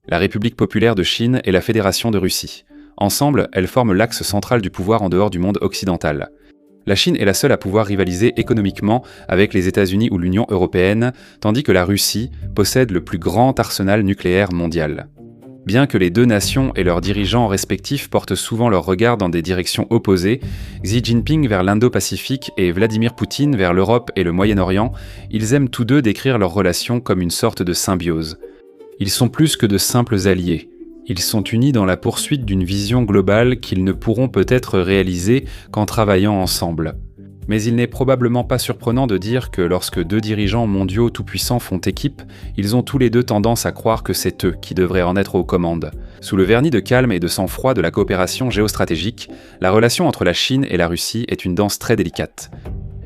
la République populaire de Chine et la Fédération de Russie. Ensemble, elles forment l'axe central du pouvoir en dehors du monde occidental. La Chine est la seule à pouvoir rivaliser économiquement avec les États-Unis ou l'Union européenne, tandis que la Russie possède le plus grand arsenal nucléaire mondial. Bien que les deux nations et leurs dirigeants respectifs portent souvent leur regard dans des directions opposées, Xi Jinping vers l'Indo-Pacifique et Vladimir Poutine vers l'Europe et le Moyen-Orient, ils aiment tous deux décrire leurs relations comme une sorte de symbiose. Ils sont plus que de simples alliés. Ils sont unis dans la poursuite d'une vision globale qu'ils ne pourront peut-être réaliser qu'en travaillant ensemble. Mais il n'est probablement pas surprenant de dire que lorsque deux dirigeants mondiaux tout-puissants font équipe, ils ont tous les deux tendance à croire que c'est eux qui devraient en être aux commandes. Sous le vernis de calme et de sang-froid de la coopération géostratégique, la relation entre la Chine et la Russie est une danse très délicate.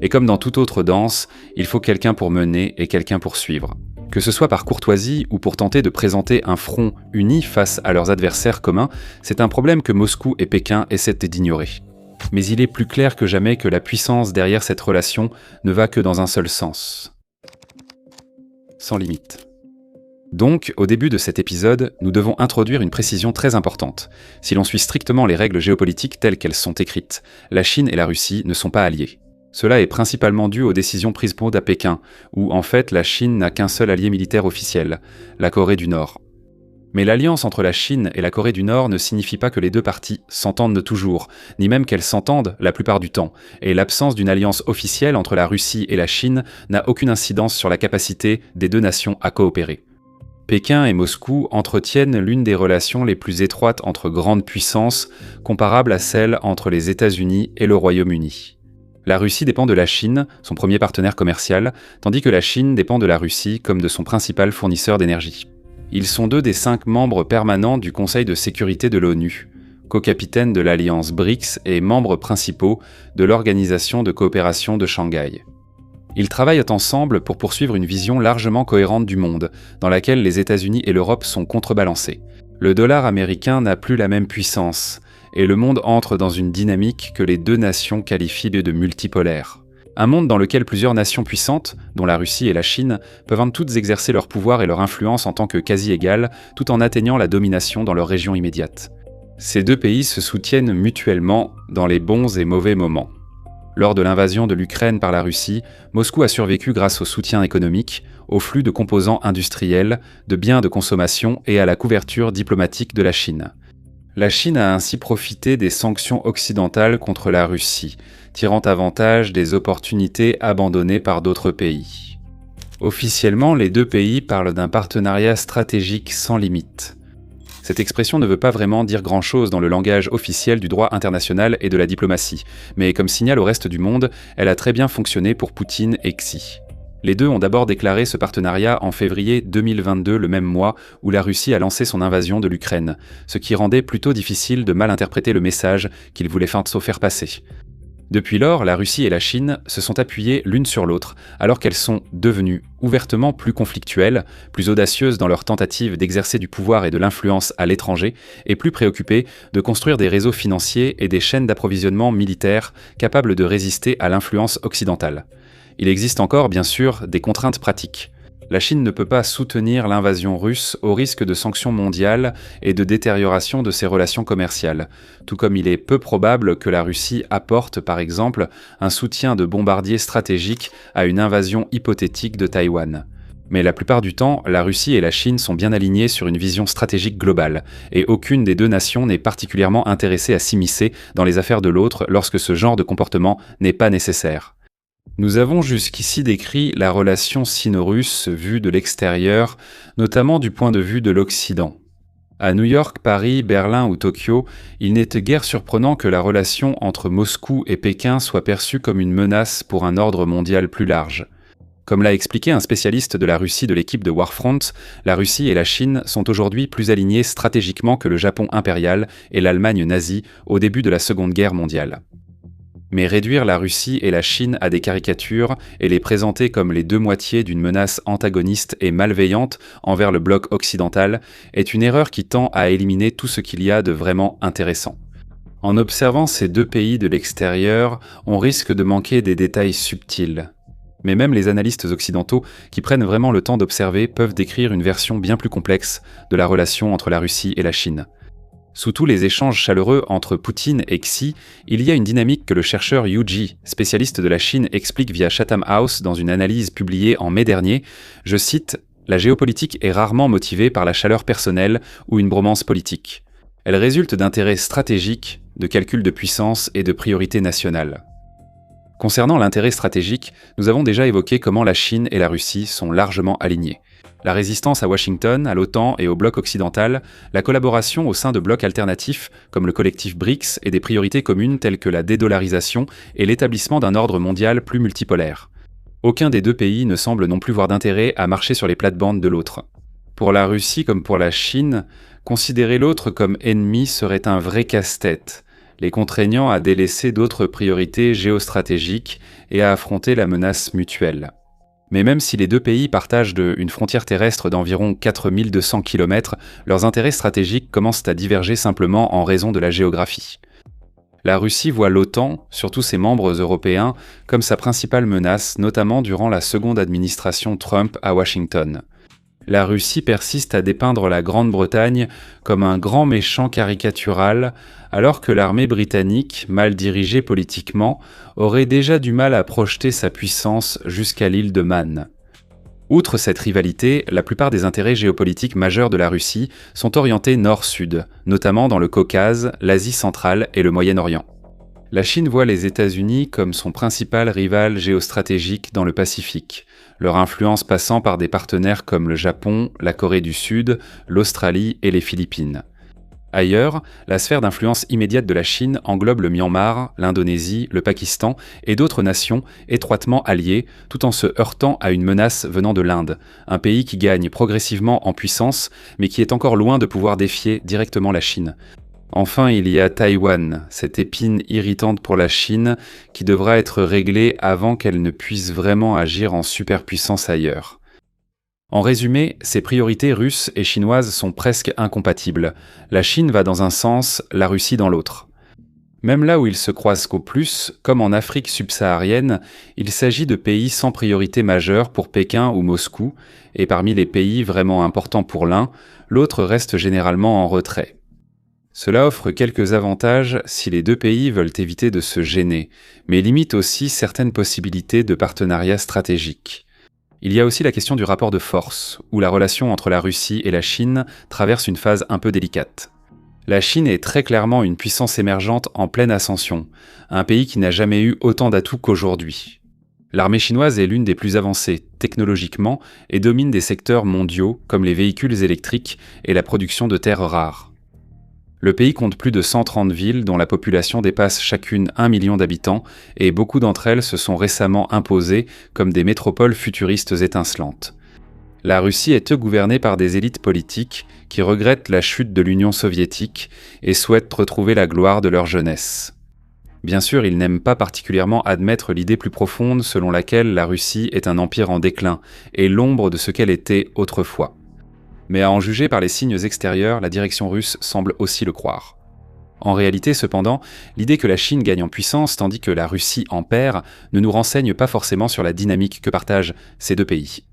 Et comme dans toute autre danse, il faut quelqu'un pour mener et quelqu'un pour suivre. Que ce soit par courtoisie ou pour tenter de présenter un front uni face à leurs adversaires communs, c'est un problème que Moscou et Pékin essaient d'ignorer. Mais il est plus clair que jamais que la puissance derrière cette relation ne va que dans un seul sens. Sans limite. Donc, au début de cet épisode, nous devons introduire une précision très importante. Si l'on suit strictement les règles géopolitiques telles qu'elles sont écrites, la Chine et la Russie ne sont pas alliés. Cela est principalement dû aux décisions prises à Pékin, où en fait la Chine n'a qu'un seul allié militaire officiel, la Corée du Nord. Mais l'alliance entre la Chine et la Corée du Nord ne signifie pas que les deux parties s'entendent toujours, ni même qu'elles s'entendent la plupart du temps, et l'absence d'une alliance officielle entre la Russie et la Chine n'a aucune incidence sur la capacité des deux nations à coopérer. Pékin et Moscou entretiennent l'une des relations les plus étroites entre grandes puissances, comparable à celle entre les États-Unis et le Royaume-Uni. La Russie dépend de la Chine, son premier partenaire commercial, tandis que la Chine dépend de la Russie comme de son principal fournisseur d'énergie. Ils sont deux des 5 membres permanents du Conseil de sécurité de l'ONU, co-capitaines de l'alliance BRICS et membres principaux de l'Organisation de coopération de Shanghai. Ils travaillent ensemble pour poursuivre une vision largement cohérente du monde, dans laquelle les États-Unis et l'Europe sont contrebalancés. Le dollar américain n'a plus la même puissance, et le monde entre dans une dynamique que les deux nations qualifient de multipolaire. Un monde dans lequel plusieurs nations puissantes, dont la Russie et la Chine, peuvent toutes exercer leur pouvoir et leur influence en tant que quasi-égales, tout en atteignant la domination dans leur région immédiate. Ces deux pays se soutiennent mutuellement dans les bons et mauvais moments. Lors de l'invasion de l'Ukraine par la Russie, Moscou a survécu grâce au soutien économique, au flux de composants industriels, de biens de consommation et à la couverture diplomatique de la Chine. La Chine a ainsi profité des sanctions occidentales contre la Russie, tirant avantage des opportunités abandonnées par d'autres pays. Officiellement, les deux pays parlent d'un partenariat stratégique sans limite. Cette expression ne veut pas vraiment dire grand-chose dans le langage officiel du droit international et de la diplomatie, mais comme signal au reste du monde, elle a très bien fonctionné pour Poutine et Xi. Les deux ont d'abord déclaré ce partenariat en février 2022, le même mois où la Russie a lancé son invasion de l'Ukraine, ce qui rendait plutôt difficile de mal interpréter le message qu'ils voulaient faire passer. Depuis lors, la Russie et la Chine se sont appuyées l'une sur l'autre, alors qu'elles sont devenues ouvertement plus conflictuelles, plus audacieuses dans leur tentative d'exercer du pouvoir et de l'influence à l'étranger, et plus préoccupées de construire des réseaux financiers et des chaînes d'approvisionnement militaires capables de résister à l'influence occidentale. Il existe encore, bien sûr, des contraintes pratiques. La Chine ne peut pas soutenir l'invasion russe au risque de sanctions mondiales et de détérioration de ses relations commerciales, tout comme il est peu probable que la Russie apporte, par exemple, un soutien de bombardiers stratégiques à une invasion hypothétique de Taïwan. Mais la plupart du temps, la Russie et la Chine sont bien alignées sur une vision stratégique globale, et aucune des deux nations n'est particulièrement intéressée à s'immiscer dans les affaires de l'autre lorsque ce genre de comportement n'est pas nécessaire. Nous avons jusqu'ici décrit la relation sino-russe vue de l'extérieur, notamment du point de vue de l'Occident. À New York, Paris, Berlin ou Tokyo, il n'est guère surprenant que la relation entre Moscou et Pékin soit perçue comme une menace pour un ordre mondial plus large. Comme l'a expliqué un spécialiste de la Russie de l'équipe de Warfront, la Russie et la Chine sont aujourd'hui plus alignées stratégiquement que le Japon impérial et l'Allemagne nazie au début de la Seconde Guerre mondiale. Mais réduire la Russie et la Chine à des caricatures et les présenter comme les deux moitiés d'une menace antagoniste et malveillante envers le bloc occidental est une erreur qui tend à éliminer tout ce qu'il y a de vraiment intéressant. En observant ces deux pays de l'extérieur, on risque de manquer des détails subtils. Mais même les analystes occidentaux qui prennent vraiment le temps d'observer peuvent décrire une version bien plus complexe de la relation entre la Russie et la Chine. Sous tous les échanges chaleureux entre Poutine et Xi, il y a une dynamique que le chercheur Yu Ji, spécialiste de la Chine, explique via Chatham House dans une analyse publiée en mai dernier. Je cite « La géopolitique est rarement motivée par la chaleur personnelle ou une bromance politique. Elle résulte d'intérêts stratégiques, de calculs de puissance et de priorités nationales. » Concernant l'intérêt stratégique, nous avons déjà évoqué comment la Chine et la Russie sont largement alignées. La résistance à Washington, à l'OTAN et au bloc occidental, la collaboration au sein de blocs alternatifs comme le collectif BRICS et des priorités communes telles que la dédollarisation et l'établissement d'un ordre mondial plus multipolaire. Aucun des deux pays ne semble non plus voir d'intérêt à marcher sur les plates-bandes de l'autre. Pour la Russie comme pour la Chine, considérer l'autre comme ennemi serait un vrai casse-tête, les contraignant à délaisser d'autres priorités géostratégiques et à affronter la menace mutuelle. Mais même si les deux pays partagent une frontière terrestre d'environ 4200 km, leurs intérêts stratégiques commencent à diverger simplement en raison de la géographie. La Russie voit l'OTAN, surtout ses membres européens, comme sa principale menace, notamment durant la seconde administration Trump à Washington. La Russie persiste à dépeindre la Grande-Bretagne comme un grand méchant caricatural, alors que l'armée britannique, mal dirigée politiquement, aurait déjà du mal à projeter sa puissance jusqu'à l'île de Man. Outre cette rivalité, la plupart des intérêts géopolitiques majeurs de la Russie sont orientés nord-sud, notamment dans le Caucase, l'Asie centrale et le Moyen-Orient. La Chine voit les États-Unis comme son principal rival géostratégique dans le Pacifique, leur influence passant par des partenaires comme le Japon, la Corée du Sud, l'Australie et les Philippines. Ailleurs, la sphère d'influence immédiate de la Chine englobe le Myanmar, l'Indonésie, le Pakistan et d'autres nations étroitement alliées, tout en se heurtant à une menace venant de l'Inde, un pays qui gagne progressivement en puissance, mais qui est encore loin de pouvoir défier directement la Chine. Enfin, il y a Taïwan, cette épine irritante pour la Chine qui devra être réglée avant qu'elle ne puisse vraiment agir en superpuissance ailleurs. En résumé, ces priorités russes et chinoises sont presque incompatibles. La Chine va dans un sens, la Russie dans l'autre. Même là où ils se croisent qu'au plus, comme en Afrique subsaharienne, il s'agit de pays sans priorité majeure pour Pékin ou Moscou, et parmi les pays vraiment importants pour l'un, l'autre reste généralement en retrait. Cela offre quelques avantages si les deux pays veulent éviter de se gêner, mais limite aussi certaines possibilités de partenariat stratégique. Il y a aussi la question du rapport de force, où la relation entre la Russie et la Chine traverse une phase un peu délicate. La Chine est très clairement une puissance émergente en pleine ascension, un pays qui n'a jamais eu autant d'atouts qu'aujourd'hui. L'armée chinoise est l'une des plus avancées technologiquement et domine des secteurs mondiaux comme les véhicules électriques et la production de terres rares. Le pays compte plus de 130 villes dont la population dépasse chacune 1 million d'habitants et beaucoup d'entre elles se sont récemment imposées comme des métropoles futuristes étincelantes. La Russie est gouvernée par des élites politiques qui regrettent la chute de l'Union soviétique et souhaitent retrouver la gloire de leur jeunesse. Bien sûr, ils n'aiment pas particulièrement admettre l'idée plus profonde selon laquelle la Russie est un empire en déclin et l'ombre de ce qu'elle était autrefois. Mais à en juger par les signes extérieurs, la direction russe semble aussi le croire. En réalité, cependant, l'idée que la Chine gagne en puissance tandis que la Russie en perd ne nous renseigne pas forcément sur la dynamique que partagent ces deux pays.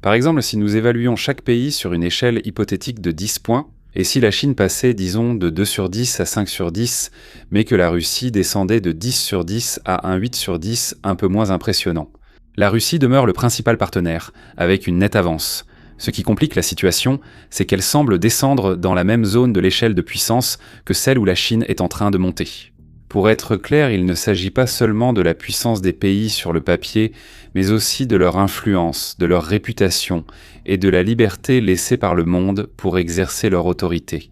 Par exemple, si nous évaluons chaque pays sur une échelle hypothétique de 10 points, et si la Chine passait, disons, de 2 sur 10 à 5 sur 10, mais que la Russie descendait de 10 sur 10 à un 8 sur 10 un peu moins impressionnant. La Russie demeure le principal partenaire, avec une nette avance. Ce qui complique la situation, c'est qu'elle semble descendre dans la même zone de l'échelle de puissance que celle où la Chine est en train de monter. Pour être clair, il ne s'agit pas seulement de la puissance des pays sur le papier, mais aussi de leur influence, de leur réputation et de la liberté laissée par le monde pour exercer leur autorité.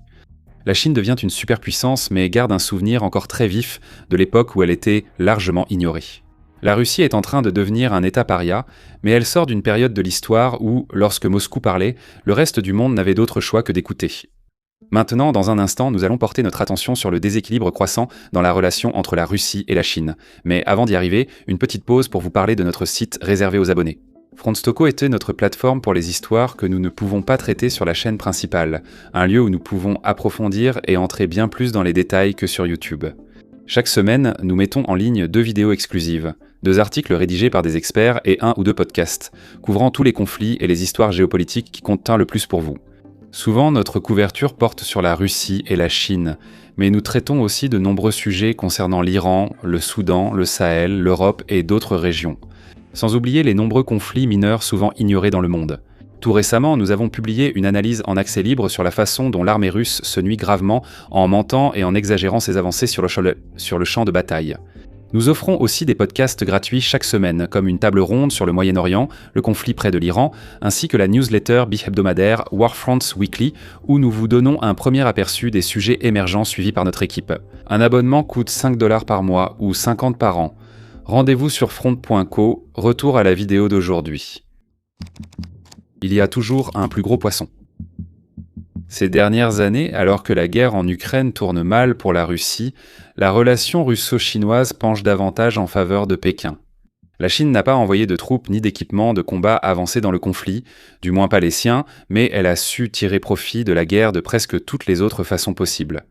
La Chine devient une superpuissance, mais garde un souvenir encore très vif de l'époque où elle était largement ignorée. La Russie est en train de devenir un État paria, mais elle sort d'une période de l'histoire où, lorsque Moscou parlait, le reste du monde n'avait d'autre choix que d'écouter. Maintenant, dans un instant, nous allons porter notre attention sur le déséquilibre croissant dans la relation entre la Russie et la Chine. Mais avant d'y arriver, une petite pause pour vous parler de notre site réservé aux abonnés. Frontstocko était notre plateforme pour les histoires que nous ne pouvons pas traiter sur la chaîne principale, un lieu où nous pouvons approfondir et entrer bien plus dans les détails que sur YouTube. Chaque semaine, nous mettons en ligne 2 vidéos exclusives, 2 articles rédigés par des experts et 1 ou 2 podcasts, couvrant tous les conflits et les histoires géopolitiques qui comptent le plus pour vous. Souvent, notre couverture porte sur la Russie et la Chine, mais nous traitons aussi de nombreux sujets concernant l'Iran, le Soudan, le Sahel, l'Europe et d'autres régions. Sans oublier les nombreux conflits mineurs souvent ignorés dans le monde. Tout récemment, nous avons publié une analyse en accès libre sur la façon dont l'armée russe se nuit gravement en mentant et en exagérant ses avancées sur le champ de bataille. Nous offrons aussi des podcasts gratuits chaque semaine, comme une table ronde sur le Moyen-Orient, le conflit près de l'Iran, ainsi que la newsletter bi-hebdomadaire Warfronts Weekly, où nous vous donnons un premier aperçu des sujets émergents suivis par notre équipe. Un abonnement coûte 5$ par mois ou 50 par an. Rendez-vous sur front.co, retour à la vidéo d'aujourd'hui. Il y a toujours un plus gros poisson. Ces dernières années, alors que la guerre en Ukraine tourne mal pour la Russie, la relation russo-chinoise penche davantage en faveur de Pékin. La Chine n'a pas envoyé de troupes ni d'équipements de combat avancés dans le conflit, du moins pas les siens, mais elle a su tirer profit de la guerre de presque toutes les autres façons possibles.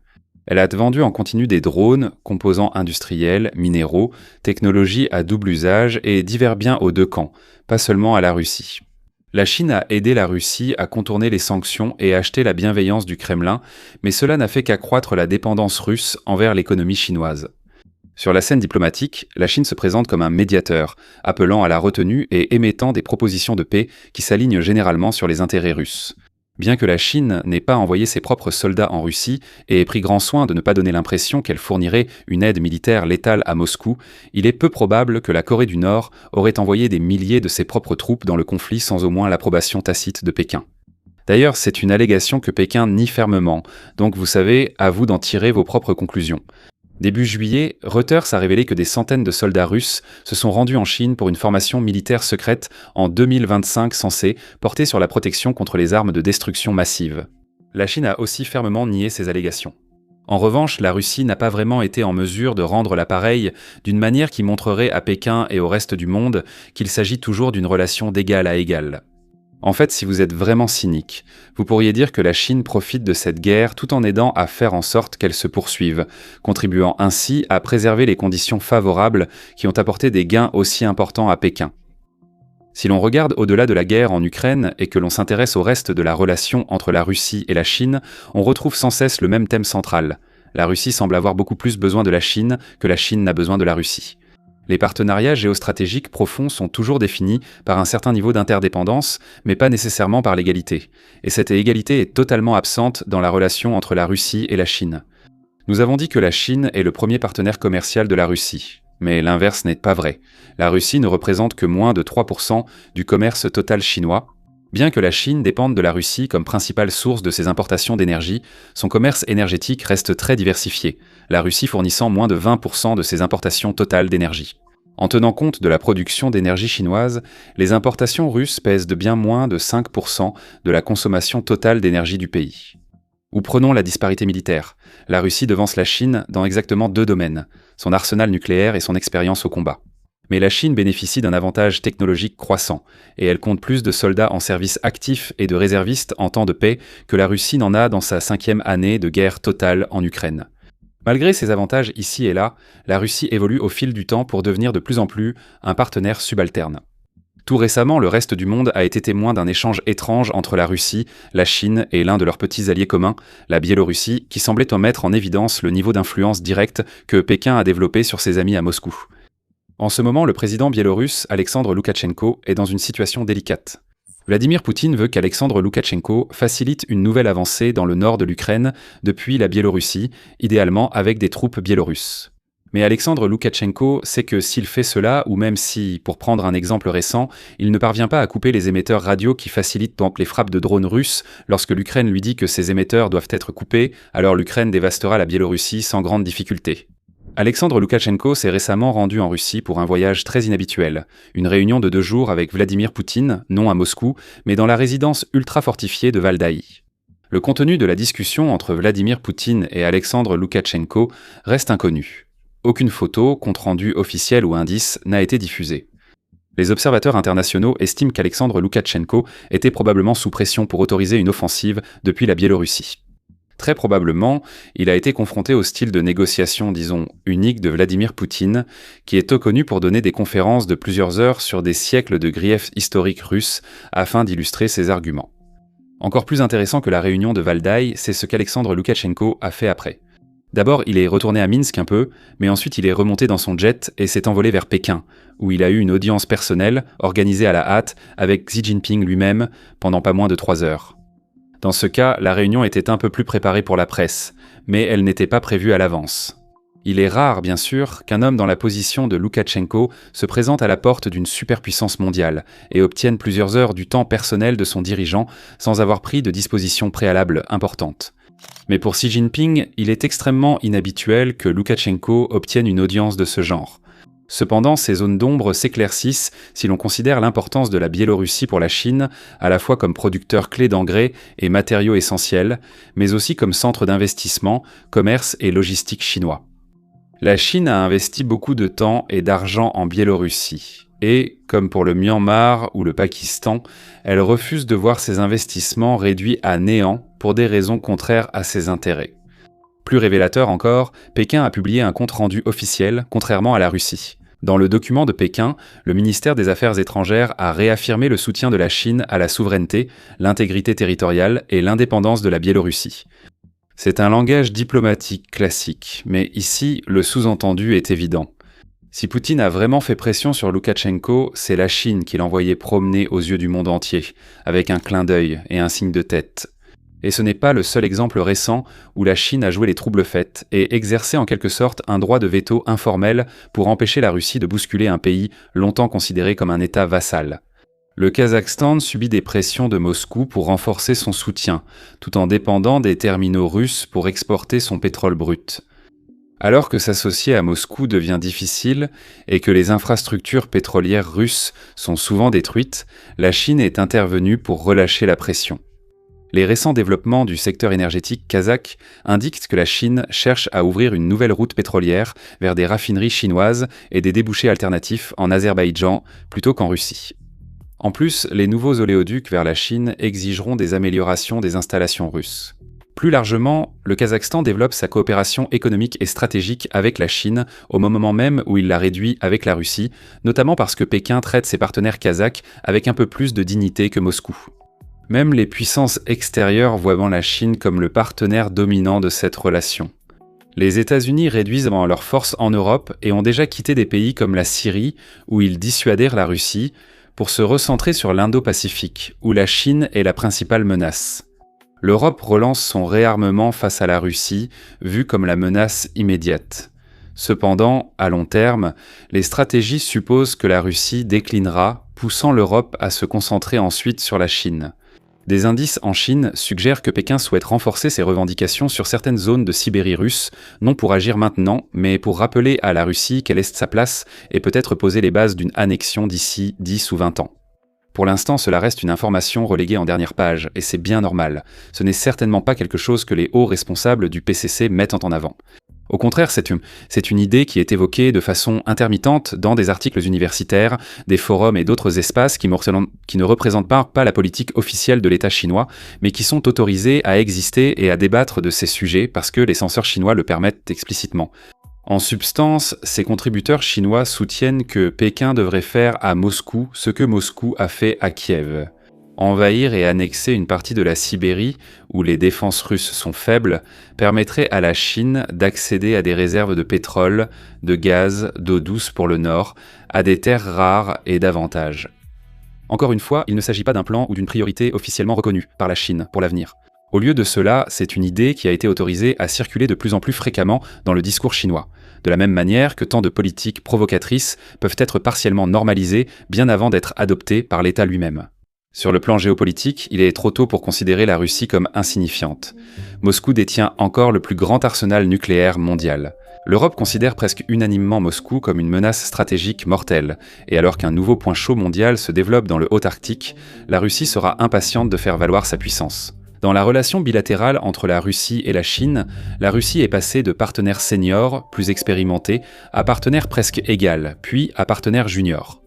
Elle a vendu en continu des drones, composants industriels, minéraux, technologies à double usage et divers biens aux 2 camps, pas seulement à la Russie. La Chine a aidé la Russie à contourner les sanctions et acheter la bienveillance du Kremlin, mais cela n'a fait qu'accroître la dépendance russe envers l'économie chinoise. Sur la scène diplomatique, la Chine se présente comme un médiateur, appelant à la retenue et émettant des propositions de paix qui s'alignent généralement sur les intérêts russes. Bien que la Chine n'ait pas envoyé ses propres soldats en Russie et ait pris grand soin de ne pas donner l'impression qu'elle fournirait une aide militaire létale à Moscou, il est peu probable que la Corée du Nord aurait envoyé des milliers de ses propres troupes dans le conflit sans au moins l'approbation tacite de Pékin. D'ailleurs, c'est une allégation que Pékin nie fermement, donc vous savez, à vous d'en tirer vos propres conclusions. Début juillet, Reuters a révélé que des centaines de soldats russes se sont rendus en Chine pour une formation militaire secrète en 2025 censée porter sur la protection contre les armes de destruction massive. La Chine a aussi fermement nié ces allégations. En revanche, la Russie n'a pas vraiment été en mesure de rendre l'appareil d'une manière qui montrerait à Pékin et au reste du monde qu'il s'agit toujours d'une relation d'égal à égal. En fait, si vous êtes vraiment cynique, vous pourriez dire que la Chine profite de cette guerre tout en aidant à faire en sorte qu'elle se poursuive, contribuant ainsi à préserver les conditions favorables qui ont apporté des gains aussi importants à Pékin. Si l'on regarde au-delà de la guerre en Ukraine et que l'on s'intéresse au reste de la relation entre la Russie et la Chine, on retrouve sans cesse le même thème central. La Russie semble avoir beaucoup plus besoin de la Chine que la Chine n'a besoin de la Russie. Les partenariats géostratégiques profonds sont toujours définis par un certain niveau d'interdépendance, mais pas nécessairement par l'égalité. Et cette égalité est totalement absente dans la relation entre la Russie et la Chine. Nous avons dit que la Chine est le premier partenaire commercial de la Russie. Mais l'inverse n'est pas vrai. La Russie ne représente que moins de 3% du commerce total chinois. Bien que la Chine dépende de la Russie comme principale source de ses importations d'énergie, son commerce énergétique reste très diversifié, la Russie fournissant moins de 20% de ses importations totales d'énergie. En tenant compte de la production d'énergie chinoise, les importations russes pèsent de bien moins de 5% de la consommation totale d'énergie du pays. Ou prenons la disparité militaire. La Russie devance la Chine dans exactement 2 domaines, son arsenal nucléaire et son expérience au combat. Mais la Chine bénéficie d'un avantage technologique croissant, et elle compte plus de soldats en service actif et de réservistes en temps de paix que la Russie n'en a dans sa 5e année de guerre totale en Ukraine. Malgré ces avantages ici et là, la Russie évolue au fil du temps pour devenir de plus en plus un partenaire subalterne. Tout récemment, le reste du monde a été témoin d'un échange étrange entre la Russie, la Chine et l'un de leurs petits alliés communs, la Biélorussie, qui semblait mettre en évidence le niveau d'influence directe que Pékin a développé sur ses amis à Moscou. En ce moment, le président biélorusse, Alexandre Loukachenko, est dans une situation délicate. Vladimir Poutine veut qu'Alexandre Loukachenko facilite une nouvelle avancée dans le nord de l'Ukraine depuis la Biélorussie, idéalement avec des troupes biélorusses. Mais Alexandre Loukachenko sait que s'il fait cela, ou même si, pour prendre un exemple récent, il ne parvient pas à couper les émetteurs radio qui facilitent les frappes de drones russes lorsque l'Ukraine lui dit que ces émetteurs doivent être coupés, alors l'Ukraine dévastera la Biélorussie sans grande difficulté. Alexandre Loukachenko s'est récemment rendu en Russie pour un voyage très inhabituel, une réunion de 2 jours avec Vladimir Poutine, non à Moscou, mais dans la résidence ultra-fortifiée de Valdaï. Le contenu de la discussion entre Vladimir Poutine et Alexandre Loukachenko reste inconnu. Aucune photo, compte-rendu officiel ou indice n'a été diffusé. Les observateurs internationaux estiment qu'Alexandre Loukachenko était probablement sous pression pour autoriser une offensive depuis la Biélorussie. Très probablement, il a été confronté au style de négociation, disons, unique de Vladimir Poutine, qui est connu pour donner des conférences de plusieurs heures sur des siècles de griefs historiques russes afin d'illustrer ses arguments. Encore plus intéressant que la réunion de Valdaï, c'est ce qu'Alexandre Loukachenko a fait après. D'abord, il est retourné à Minsk un peu, mais ensuite il est remonté dans son jet et s'est envolé vers Pékin, où il a eu une audience personnelle, organisée à la hâte, avec Xi Jinping lui-même, pendant pas moins de 3 heures. Dans ce cas, la réunion était un peu plus préparée pour la presse, mais elle n'était pas prévue à l'avance. Il est rare, bien sûr, qu'un homme dans la position de Loukachenko se présente à la porte d'une superpuissance mondiale et obtienne plusieurs heures du temps personnel de son dirigeant sans avoir pris de dispositions préalables importantes. Mais pour Xi Jinping, il est extrêmement inhabituel que Loukachenko obtienne une audience de ce genre. Cependant, ces zones d'ombre s'éclaircissent si l'on considère l'importance de la Biélorussie pour la Chine, à la fois comme producteur clé d'engrais et matériaux essentiels, mais aussi comme centre d'investissement, commerce et logistique chinois. La Chine a investi beaucoup de temps et d'argent en Biélorussie, et, comme pour le Myanmar ou le Pakistan, elle refuse de voir ses investissements réduits à néant pour des raisons contraires à ses intérêts. Plus révélateur encore, Pékin a publié un compte-rendu officiel, contrairement à la Russie. Dans le document de Pékin, le ministère des Affaires étrangères a réaffirmé le soutien de la Chine à la souveraineté, l'intégrité territoriale et l'indépendance de la Biélorussie. C'est un langage diplomatique classique, mais ici, le sous-entendu est évident. Si Poutine a vraiment fait pression sur Loukachenko, c'est la Chine qui l'envoyait promener aux yeux du monde entier, avec un clin d'œil et un signe de tête. Et ce n'est pas le seul exemple récent où la Chine a joué les troubles-fêtes et exercé en quelque sorte un droit de veto informel pour empêcher la Russie de bousculer un pays longtemps considéré comme un État vassal. Le Kazakhstan subit des pressions de Moscou pour renforcer son soutien, tout en dépendant des terminaux russes pour exporter son pétrole brut. Alors que s'associer à Moscou devient difficile et que les infrastructures pétrolières russes sont souvent détruites, la Chine est intervenue pour relâcher la pression. Les récents développements du secteur énergétique kazakh indiquent que la Chine cherche à ouvrir une nouvelle route pétrolière vers des raffineries chinoises et des débouchés alternatifs en Azerbaïdjan plutôt qu'en Russie. En plus, les nouveaux oléoducs vers la Chine exigeront des améliorations des installations russes. Plus largement, le Kazakhstan développe sa coopération économique et stratégique avec la Chine au moment même où il la réduit avec la Russie, notamment parce que Pékin traite ses partenaires kazakhs avec un peu plus de dignité que Moscou. Même les puissances extérieures voient la Chine comme le partenaire dominant de cette relation. Les États-Unis réduisent leurs forces en Europe et ont déjà quitté des pays comme la Syrie, où ils dissuadèrent la Russie, pour se recentrer sur l'Indo-Pacifique, où la Chine est la principale menace. L'Europe relance son réarmement face à la Russie, vue comme la menace immédiate. Cependant, à long terme, les stratégies supposent que la Russie déclinera, poussant l'Europe à se concentrer ensuite sur la Chine. Des indices en Chine suggèrent que Pékin souhaite renforcer ses revendications sur certaines zones de Sibérie russe, non pour agir maintenant, mais pour rappeler à la Russie quelle est sa place et peut-être poser les bases d'une annexion d'ici 10 ou 20 ans. Pour l'instant, cela reste une information reléguée en dernière page, et c'est bien normal. Ce n'est certainement pas quelque chose que les hauts responsables du PCC mettent en avant. Au contraire, c'est une idée qui est évoquée de façon intermittente dans des articles universitaires, des forums et d'autres espaces qui ne représentent pas la politique officielle de l'État chinois, mais qui sont autorisés à exister et à débattre de ces sujets parce que les censeurs chinois le permettent explicitement. En substance, ces contributeurs chinois soutiennent que Pékin devrait faire à Moscou ce que Moscou a fait à Kiev. Envahir et annexer une partie de la Sibérie, où les défenses russes sont faibles, permettrait à la Chine d'accéder à des réserves de pétrole, de gaz, d'eau douce pour le Nord, à des terres rares et davantage. Encore une fois, il ne s'agit pas d'un plan ou d'une priorité officiellement reconnue par la Chine pour l'avenir. Au lieu de cela, c'est une idée qui a été autorisée à circuler de plus en plus fréquemment dans le discours chinois, de la même manière que tant de politiques provocatrices peuvent être partiellement normalisées bien avant d'être adoptées par l'État lui-même. Sur le plan géopolitique, il est trop tôt pour considérer la Russie comme insignifiante. Moscou détient encore le plus grand arsenal nucléaire mondial. L'Europe considère presque unanimement Moscou comme une menace stratégique mortelle, et alors qu'un nouveau point chaud mondial se développe dans le Haut-Arctique, la Russie sera impatiente de faire valoir sa puissance. Dans la relation bilatérale entre la Russie et la Chine, la Russie est passée de partenaire senior, plus expérimenté, à partenaire presque égal, puis à partenaire junior.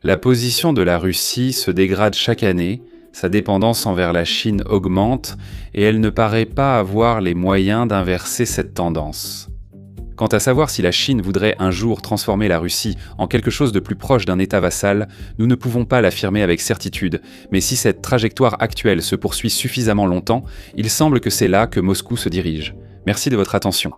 La position de la Russie se dégrade chaque année, Sa dépendance envers la Chine augmente et elle ne paraît pas avoir les moyens d'inverser cette tendance. Quant à savoir si la Chine voudrait un jour transformer la Russie en quelque chose de plus proche d'un État vassal, nous ne pouvons pas l'affirmer avec certitude, mais si cette trajectoire actuelle se poursuit suffisamment longtemps, il semble que c'est là que Moscou se dirige. Merci de votre attention.